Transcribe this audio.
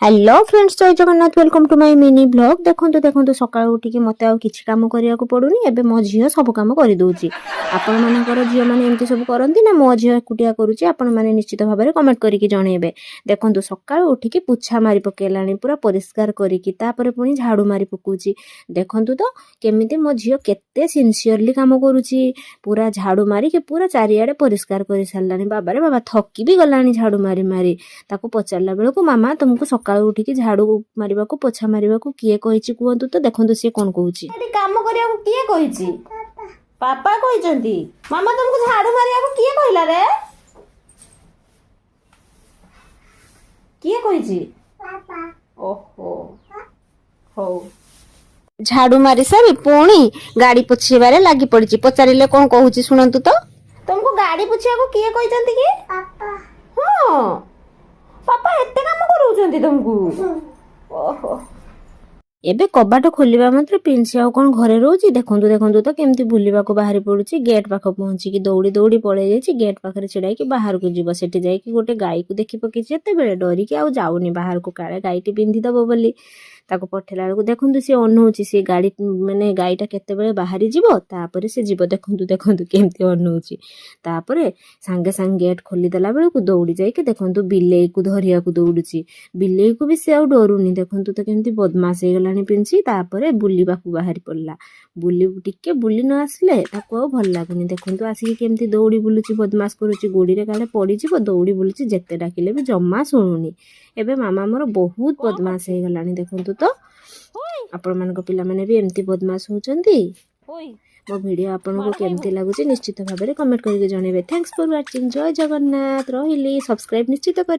Hello friends जय Jagannath welcome to my mini blog देखंतु देखंतु सकाळु उठिकी मते आ किछि काम करिया को पडुनी एबे मो झियो सब काम करि दोउची आपण मानकर झियो माने एमती सब करंती ना मो झियो कुटिया करूची आपण माने निश्चित भाबरे कमेंट करिकी जणेबे देखंतु सकाळु उठिकी पुछा मारी पकेलानी पूरा परिष्कार करिकी तापरे पुनी झाड़ू मारी पकोची देखंतु तो केमिति मो झियो केते सिंसियरली काम करूची पूरा झाड़ू मारी के पूरा चारियाडे परिष्कार करि सारलानी बाबा रे बाबा थकी भी गलानी झाड़ू मारी मारी ताको पचारला बेलको मामा तुमको सकाळु उठिकी झाड़ू मारिबाको पोछा मारिबाको किए कहिछि कुहंतु तो देखंतु से कोन कहूछि एडी काम करियाको किए कहिछि पापा कहिचंती मामा तुमको झाड़ू मारिबाको किए कहिला रे किए कहिछि पापा ओहो हो झाड़ू मारी सारी पुणी गाड़ी पोछिबारे लागि पड़िछि पचारिले कोन कहूछि सुनंतु तो तुमको गाड़ी पोछिबाको किए कहिचंती कि पापा हां पापा एते काम करूचंती तुमको ओहो एबे कबाट खोलिबा मात्र पिंसी आ कोन घरे रहउची देखंतु देखंतु तो केमती बुलिबा को बाहरी पडुची गेट पाख पहुंची की दौड़ी दौड़ी पळे जाईची गेट पाखरे छिडाई की बाहर को जीव सेठी जाई की गोटे गाई को देखि पकी जेते बेले डरी की आ जाउनी बाहर को काळे गाईटी बिंदी दबो बोली ताको पठेला बेलको देखंतु से अनउची से गाड़ी माने गाईटा केते बेले बाहरी जीव तापरे से जीव देखंतु देखंतु केमती अनउची तापरे सांगे सांगे गेट खोली देला बेलको दौड़ी जाई की देखंतु बिलेई को धरिया को दौड़ुची बिलेई को भी से आ डरुनी देखंतु तो केमती बदमाश हे गलानी पिंसी तापरे बुलिबा को बाहरी पड़ला बुली टिके बुली न आसले ताको आ भल लागुनी देखंतु आसी केमती दौड़ी बुलुची बदमाश करूची गोड़ी रे काले पड़ी जीव दौड़ी बुलुची जेते डाकिले भी जम्मा सुनुनी एबे मामा मोर बहुत बदमाश हे गलानी देखंतु तो आपण मानको पिला माने भी एमती बदमाश होचंती मो वीडियो आपन को केमती लागुची निश्चित भाबरे कमेंट करके जणेबे थैंक्स फॉर वाचिंग जय जगन्नाथ रहिली सब्सक्राइब निश्चित कर।